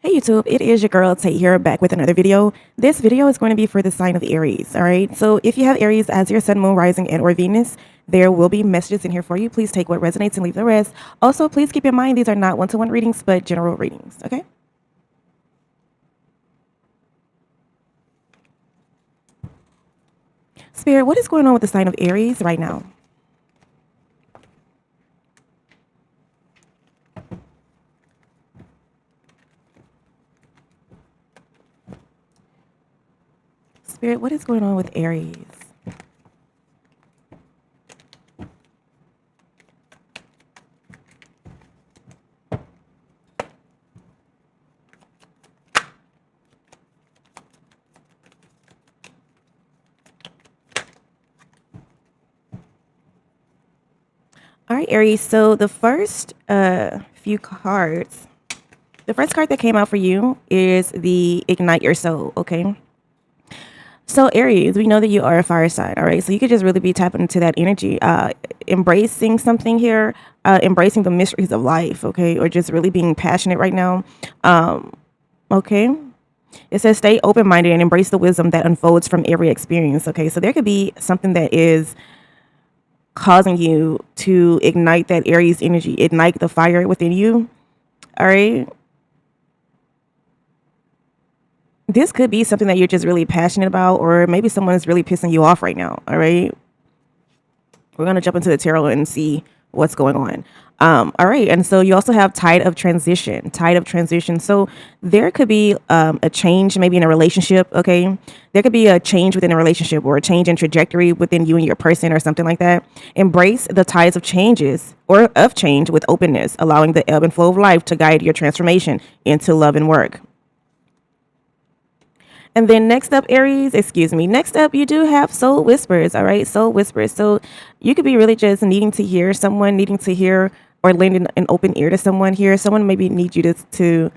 Hey YouTube, it is your girl Tate here back with another video. This video is going to be for the sign of Aries, all right? So if you have Aries as your sun, moon, rising, and or Venus, there will be messages in here for you. Please take what resonates and leave the rest. Also, please keep in mind these are not one-to-one readings, but general readings, okay? Spirit, what is going on with the sign of Aries right now? Spirit, what is going on with Aries? All right, Aries. So the first few cards, the first card that came out for you is the Ignite Your Soul, okay? So Aries, we know that you are a fire sign, all right? So you could just really be tapping into that energy, embracing something here, embracing the mysteries of life, okay? Or just really being passionate right now, okay? It says stay open-minded and embrace the wisdom that unfolds from every experience, okay? So there could be something that is causing you to ignite that Aries energy, ignite the fire within you, all right? This could be something that you're just really passionate about, or maybe someone is really pissing you off right now, all right? We're going to jump into the tarot and see what's going on. All right. And so you also have tide of transition, tide of transition. So there could be a change maybe in a relationship. Okay. There could be a change within a relationship or a change in trajectory within you and your person or something like that. Embrace the tides of changes or of change with openness, allowing the ebb and flow of life to guide your transformation into love and work. And then next up, Aries, excuse me. Next up, you do have soul whispers. All right, soul whispers. So you could be really just needing to hear someone, needing to hear or lend an open ear to someone here. Someone maybe need you to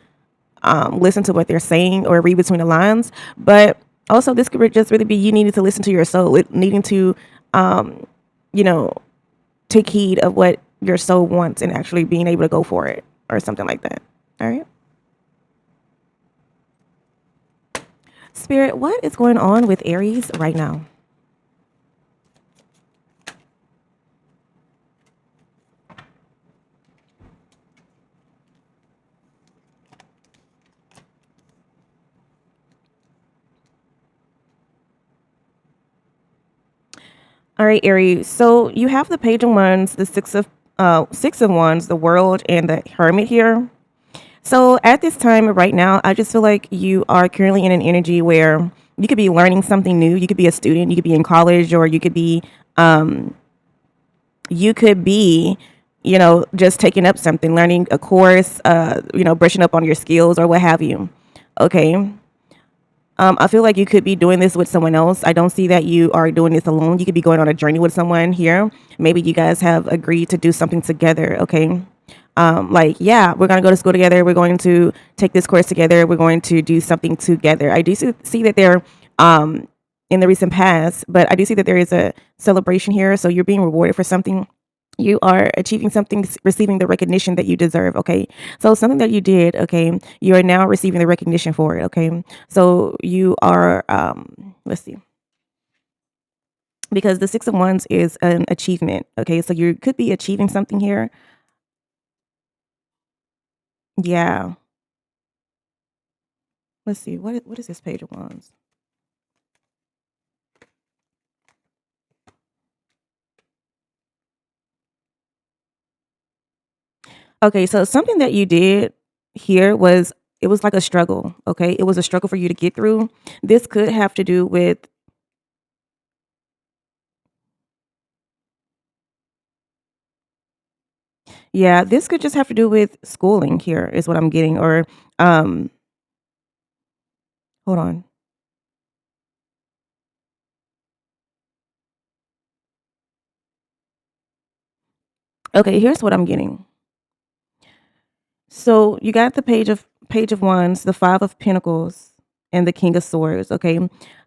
listen to what they're saying or read between the lines. But also, this could just really be you needing to listen to your soul, needing to, you know, take heed of what your soul wants and actually being able to go for it or something like that. All right. Spirit, what is going on with Aries right now? All right, Aries. So you have the Page of Wands, the Six of Wands, the World, and the Hermit here. So at this time right now, I just feel like you are currently in an energy where you could be learning something new. You could be a student, you could be in college, or you could be, just taking up something, learning a course, brushing up on your skills or what have you. Okay. I feel like you could be doing this with someone else. I don't see that you are doing this alone. You could be going on a journey with someone here. Maybe you guys have agreed to do something together. Okay. Yeah, we're going to go to school together. We're going to take this course together. We're going to do something together. I do see that there, in the recent past, but I do see that there is a celebration here. So you're being rewarded for something. You are achieving something, receiving the recognition that you deserve. Okay. So something that you did. Okay. You are now receiving the recognition for it. Okay. So you are, let's see, because the Six of Wands is an achievement. Okay. So you could be achieving something here. Yeah. Let's see. What is this Page of Wands? Okay, so something that you did here was it was like a struggle, okay? It was a struggle for you to get through. This could have to do with yeah, this could just have to do with schooling here is what I'm getting or um hold on. Okay, here's what I'm getting. So you got the Page of Wands, the Five of Pentacles, and the King of Swords. Okay.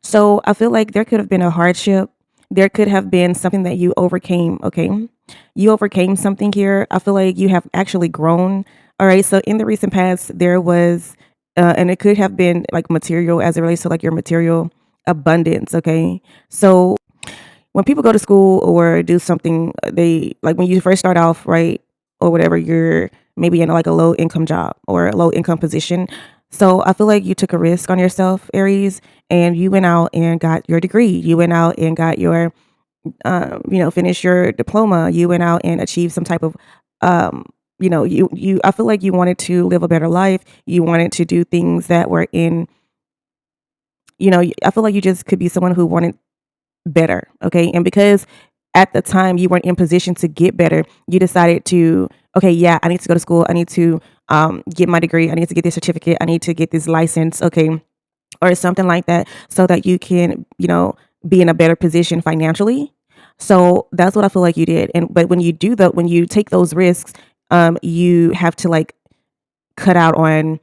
So I feel like there could have been a hardship. There could have been something that you overcame. Okay. You overcame something here. I feel like you have actually grown. All right. So in the recent past, there was And it could have been like material as it relates to like your material abundance. Okay. So when people go to school or do something, they like when you first start off, right, or whatever, you're maybe in like a low income job or a low income position. So I feel like you took a risk on yourself, Aries, and you went out and got your degree. You went out and got your, finish your diploma. You went out and achieved some type of, um, I feel like you wanted to live a better life. You wanted to do things that were in, I feel like you just could be someone who wanted better, okay? And because at the time you weren't in position to get better, you decided to, okay, yeah, I need to go to school. I need to get my degree. I need to get this certificate. I need to get this license, okay, or something like that, so that you can, be in a better position financially. So that's what I feel like you did. And but when you take those risks, you have to like cut out on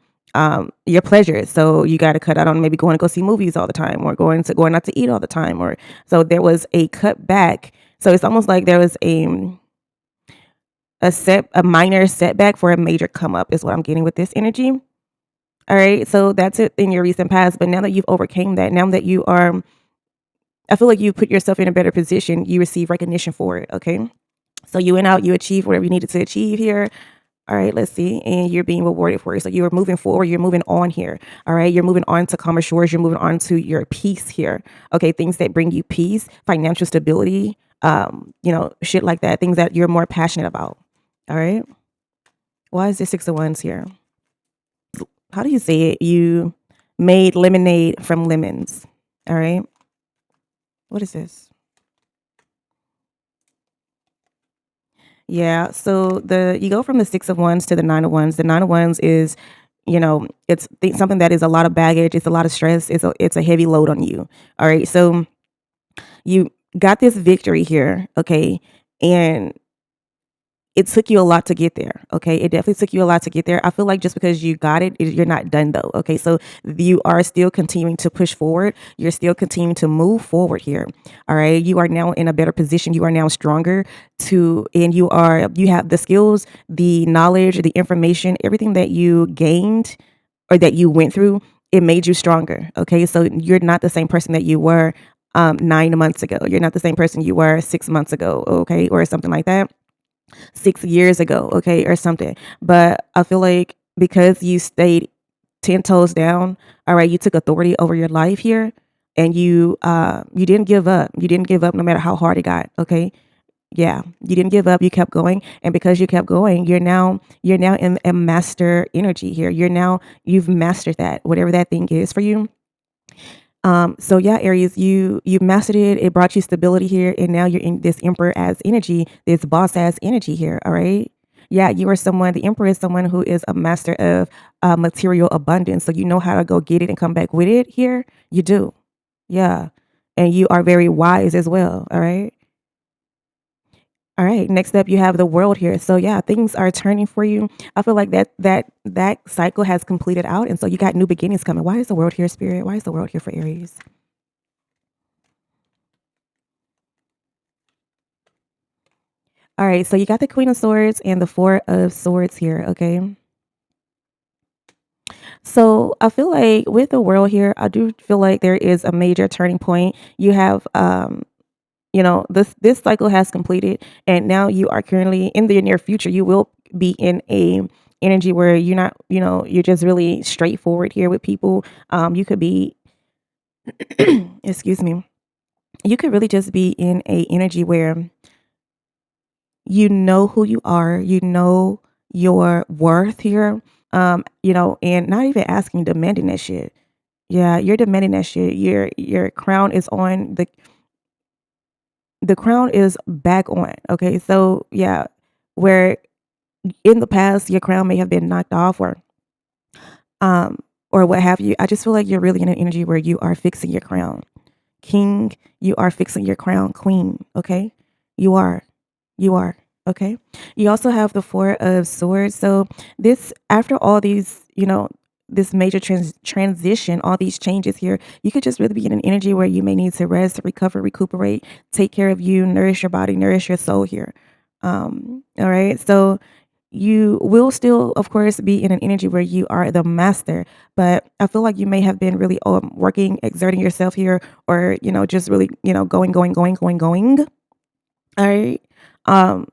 your pleasures. So you got to cut out on maybe going to go see movies all the time, or going out to eat all the time, or so there was a cut back. So it's almost like there was a minor setback for a major come up is what I'm getting with this energy. All right, so that's it in your recent past. But now that you've overcame that, now that you are, I feel like you put yourself in a better position. You receive recognition for it. Okay, so you went out, you achieved whatever you needed to achieve here. All right, let's see. And you're being rewarded for it. So you're moving forward, you're moving on here. All right, you're moving on to calmer shores, you're moving on to your peace here. Okay, things that bring you peace, financial stability, shit like that, things that you're more passionate about. All right. Why is this Six of Wands here? How do you say it? You made lemonade from lemons. All right. What is this? Yeah, so the you go from the Six of Wands to the Nine of Wands. The Nine of Wands is, something that is a lot of baggage. It's a lot of stress. It's a heavy load on you. All right, so you got this victory here, okay, and it took you a lot to get there. Okay, it definitely took you a lot to get there. I feel like just because you got it, you're not done though. Okay, so you are still continuing to push forward. You're still continuing to move forward here. All right, you are now in a better position. You are now stronger and you have the skills, the knowledge, the information, everything that you gained or that you went through. It made you stronger. Okay, so you're not the same person that you were 9 months ago. You're not the same person you were 6 months ago. Okay, or something like that. 6 years ago, okay, or something. But I feel like because you stayed 10 toes down, all right, you took authority over your life here, and you didn't give up. You didn't give up no matter how hard it got, okay? Yeah, you didn't give up. You kept going, and because you kept going, you're now in a master energy here. You've mastered that, whatever that thing is for you. So yeah, Aries, you mastered it. It brought you stability here, and now you're in this emperor as energy, this boss as energy here. All right. Yeah, you are someone. The emperor is someone who is a master of material abundance. So you know how to go get it and come back with it. Here, you do. Yeah, and you are very wise as well. All right. All right. Next up, you have the world here. So yeah, things are turning for you. I feel like that cycle has completed out, and so you got new beginnings coming. Why is the world here, Spirit? Why is the world here for Aries? All right, so you got the Queen of Swords and the Four of Swords here, okay? So I feel like with the world here, I do feel like there is a major turning point. You have this cycle has completed, and now you are currently in the near future, you will be in a energy where you're not, you're just really straightforward here with people. You could be excuse me. You could really just be in a energy where you know who you are, you know your worth here, and not even asking, demanding that shit. Yeah, you're demanding that shit. Your crown is on the crown is back on. Okay, so yeah, where in the past your crown may have been knocked off um or what have you. I just feel like you're really in an energy where you are fixing your crown. King, you are fixing your crown. Queen, okay? You are. You are. Okay. You also have the Four of Swords. So this after all these, this major transition, all these changes here, you could just really be in an energy where you may need to rest, recover, recuperate, take care of you, nourish your body, nourish your soul here. All right. So You will still, of course, be in an energy where you are the master, but I feel like you may have been really working, exerting yourself here, or just really, going. All right. Um,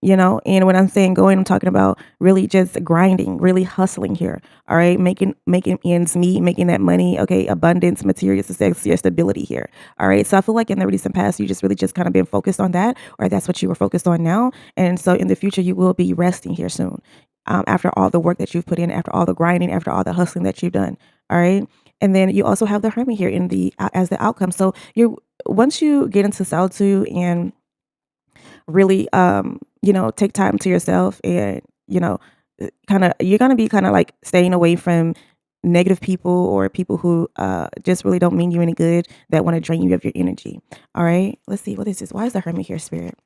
and when I'm saying going, I'm talking about really just grinding, really hustling here. All right, making ends meet, making that money. Okay, abundance, material success, your stability here. All right, so I feel like in the recent past, you just really just kind of been focused on that, or that's what you were focused on now, and so in the future, you will be resting here soon. After all the work that you've put in, after all the grinding, after all the hustling that you've done. All right, and then you also have the Hermit here in the as the outcome. So you're once you get into solitude and really take time to yourself and kind of you're going to be kind of like staying away from negative people or people who just really don't mean you any good, that want to drain you of your energy. All right, let's see, what is this? Why is the Hermit here, Spirit?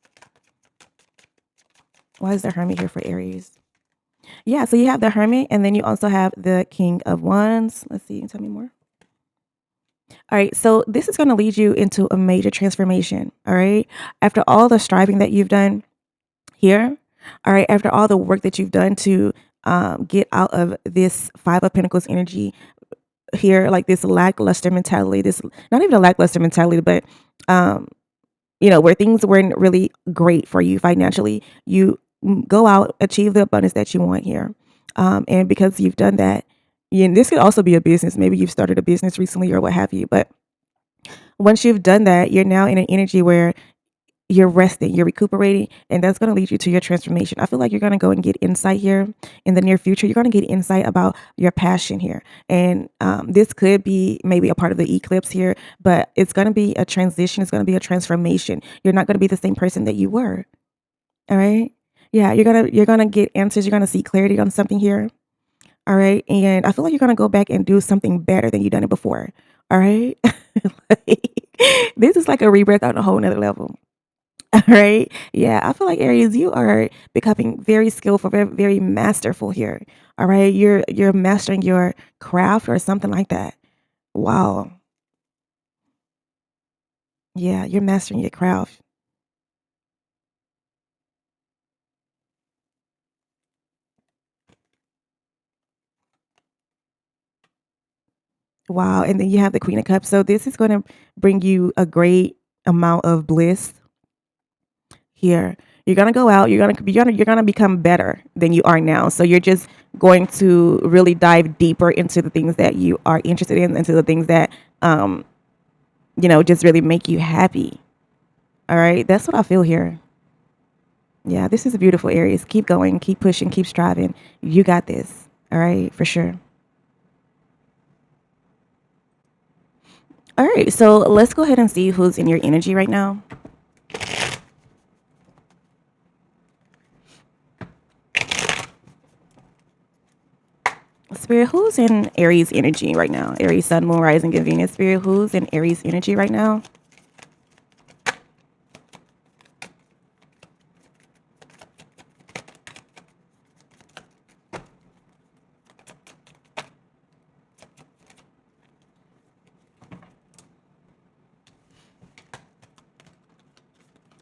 Why is the Hermit here for Aries? Yeah, so you have the Hermit, and then you also have the King of Wands. Let's see, tell me more. All right, so this is going to lead you into a major transformation. All right, after all the striving that you've done here, all right, after all the work that you've done to get out of this Five of Pentacles energy here, like this lackluster mentality, this not even a lackluster mentality, but um, where things weren't really great for you financially, you go out, achieve the abundance that you want here. And because you've done that, this could also be a business. Maybe you've started a business recently or what have you. But once you've done that, you're now in an energy where you're resting, you're recuperating, and that's going to lead you to your transformation. I feel like you're going to go and get insight here in the near future. You're going to get insight about your passion here. And this could be maybe a part of the eclipse here, but it's going to be a transition. It's going to be a transformation. You're not going to be the same person that you were. All right. Yeah, you're gonna get answers. You're gonna see clarity on something here. All right. And I feel like you're gonna go back and do something better than you've done it before. All right. Like, this is like a rebirth on a whole nother level. All right. Yeah, I feel like Aries, you are becoming very skillful, very, very masterful here. All right. You're mastering your craft or something like that. Wow. Yeah, you're mastering your craft. Wow. And then you have the Queen of Cups. So this is going to bring you a great amount of bliss here. You're gonna go out. You're gonna become better than you are now. So you're just going to really dive deeper into the things that you are interested in, into the things that just really make you happy. All right, that's what I feel here. Yeah, this is a beautiful Aries. Keep going, keep pushing, keep striving. You got this. All right, for sure. All right, so let's go ahead and see who's in your energy right now. Spirit, who's in Aries energy right now? Aries, Sun, Moon, Rising, and Venus. Spirit, who's in Aries energy right now?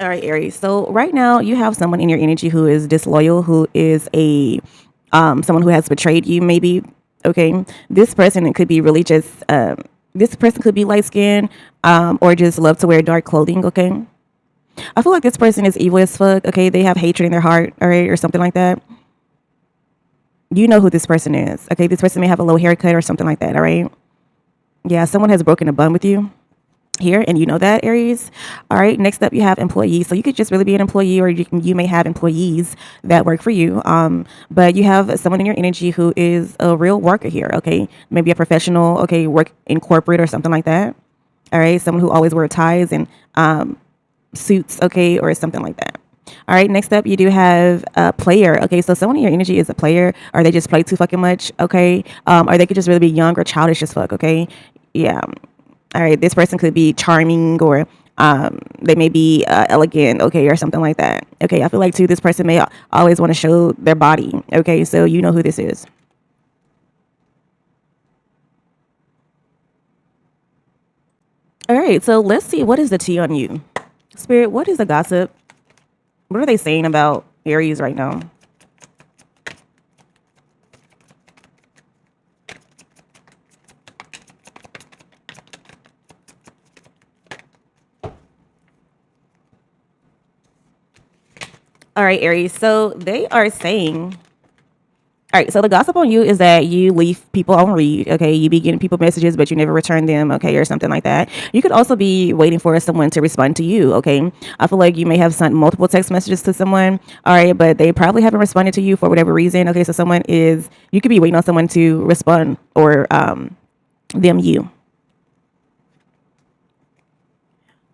All right, Aries. So right now you have someone in your energy who is disloyal, who is a someone who has betrayed you, maybe. Okay, this person, it could be really just this person could be light skinned or just love to wear dark clothing. Okay, I feel like this person is evil as fuck. Okay, they have hatred in their heart, all right, or something like that. You know who this person is. Okay, this person may have a low haircut or something like that. All right, yeah, someone has broken a bond with you here, and you know that, Aries. All right, next up you have employees. So you could just really be an employee, or you may have employees that work for you, but you have someone in your energy who is a real worker here. Okay, maybe a professional, okay, work in corporate or something like that. All right, someone who always wear ties and suits, okay, or something like that. All right, next up you do have a player. Okay, so someone in your energy is a player, or they just play too fucking much. Okay, or they could just really be young or childish as fuck. Okay, yeah. All right, this person could be charming, or they may be elegant, okay, or something like that. Okay, I feel like too, this person may always want to show their body. Okay, so you know who this is. All right, so let's see, what is the tea on you? Spirit, what is the gossip? What are they saying about Aries right now? All right, Aries. So they are saying, all right, so the gossip on you is that you leave people on read, okay? You be getting people messages, but you never return them, okay, or something like that. You could also be waiting for someone to respond to you, okay? I feel like you may have sent multiple text messages to someone, all right, but they probably haven't responded to you for whatever reason, okay? So you could be waiting on someone to respond or them you.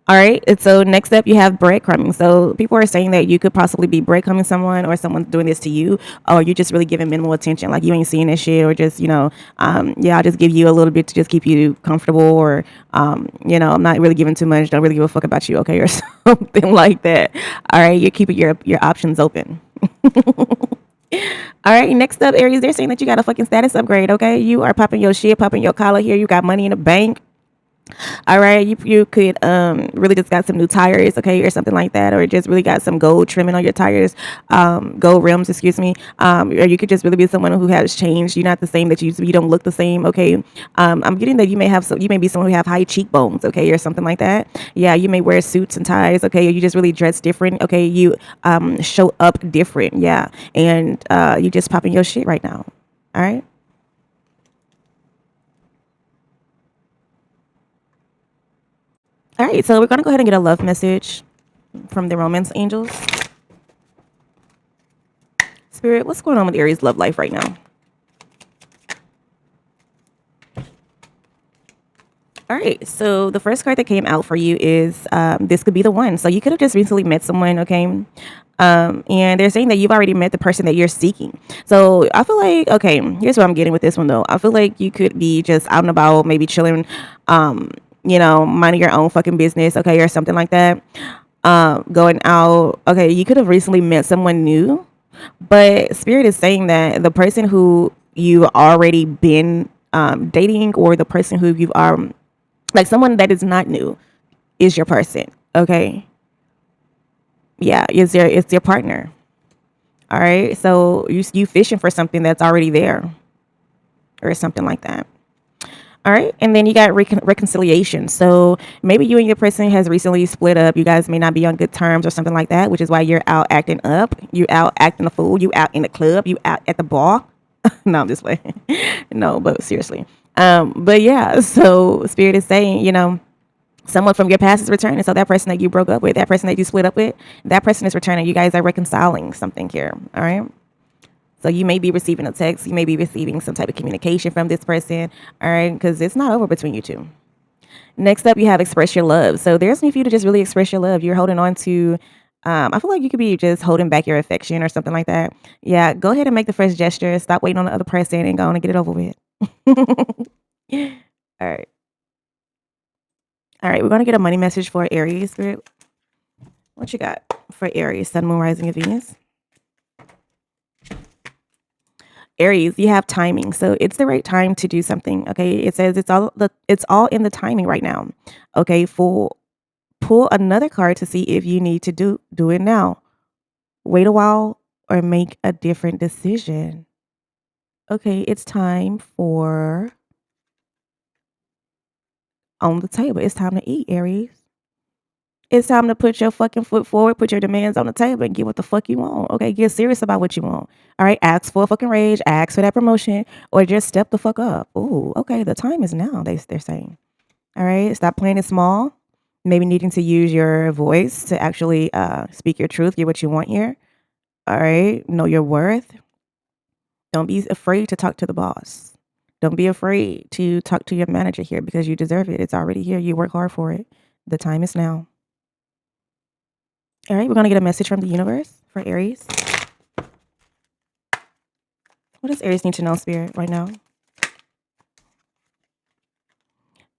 All right. And so next up, you have breadcrumbing. So people are saying that you could possibly be breadcrumbing someone, or someone's doing this to you, or you just really giving minimal attention, like you ain't seeing this shit, or just yeah, I'll just give you a little bit to just keep you comfortable, or I'm not really giving too much. Don't really give a fuck about you, okay, or something like that. All right. You're keeping your options open. All right, next up, Aries, they're saying that you got a fucking status upgrade, okay? You are popping your shit, popping your collar here. You got money in the bank. All right, you could really just got some new tires, okay, or something like that, or just really got some gold trimming on your tires, gold rims, excuse me. Or you could just really be someone who has changed. You're not the same that you used to be. You don't look the same, okay. I'm getting that you may be someone who have high cheekbones, okay, or something like that. Yeah, you may wear suits and ties, okay, or you just really dress different, okay. You show up different, yeah, and you just popping your shit right now. All right. All right, so we're gonna go ahead and get a love message from the romance angels. Spirit, what's going on with Aries' love life right now? All right, so the first card that came out for you is this could be the one. So you could have just recently met someone, okay? And they're saying that you've already met the person that you're seeking. So I feel like, okay, here's what I'm getting with this one though. I feel like you could be just out and about, maybe chilling, minding your own fucking business, okay, or something like that. Going out, okay, you could have recently met someone new, but Spirit is saying that the person who you already been dating, or the person who you've like someone that is not new, is your person. Okay. Yeah, it's your partner. All right. So you fishing for something that's already there, or something like that. All right. And then you got reconciliation. So maybe you and your person has recently split up. You guys may not be on good terms or something like that, which is why you're out acting up. You out acting a fool. You out in the club. You out at the bar. No, I'm just playing. No, but seriously. But yeah, so Spirit is saying, someone from your past is returning. So that person that you broke up with, that person that you split up with, that person is returning. You guys are reconciling something here. All right. So you may be receiving a text. You may be receiving some type of communication from this person. All right. Because it's not over between you two. Next up, you have express your love. So there's need for you to just really express your love. You're holding on to, I feel like you could be just holding back your affection or something like that. Yeah. Go ahead and make the first gesture. Stop waiting on the other person and go on and get it over with. All right. All right. We're going to get a money message for Aries group. What you got for Aries, Sun, Moon, Rising, and Venus? Aries, you have timing, so it's the right time to do something. Okay, it says it's all in the timing right now. Okay, pull another card to see if you need to do it now. Wait a while or make a different decision. Okay, it's time for on the table. It's time to eat, Aries. It's time to put your fucking foot forward, put your demands on the table, and get what the fuck you want. Okay, get serious about what you want. All right, ask for a fucking raise, ask for that promotion, or just step the fuck up. Ooh, okay, the time is now. They're saying. All right, stop playing it small. Maybe needing to use your voice to actually speak your truth, get what you want here. All right, know your worth. Don't be afraid to talk to the boss. Don't be afraid to talk to your manager here, because you deserve it. It's already here. You work hard for it. The time is now. All right, we're going to get a message from the universe for Aries. What does Aries need to know, Spirit, right now?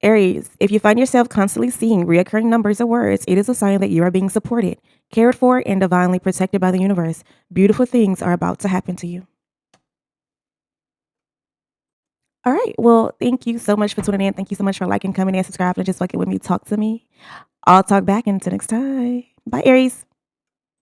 Aries, if you find yourself constantly seeing reoccurring numbers or words, it is a sign that you are being supported, cared for, and divinely protected by the universe. Beautiful things are about to happen to you. All right. Well, thank you so much for tuning in. Thank you so much for liking, coming, and subscribing, and just fucking with me. Talk to me. I'll talk back until next time. Bye, Aries.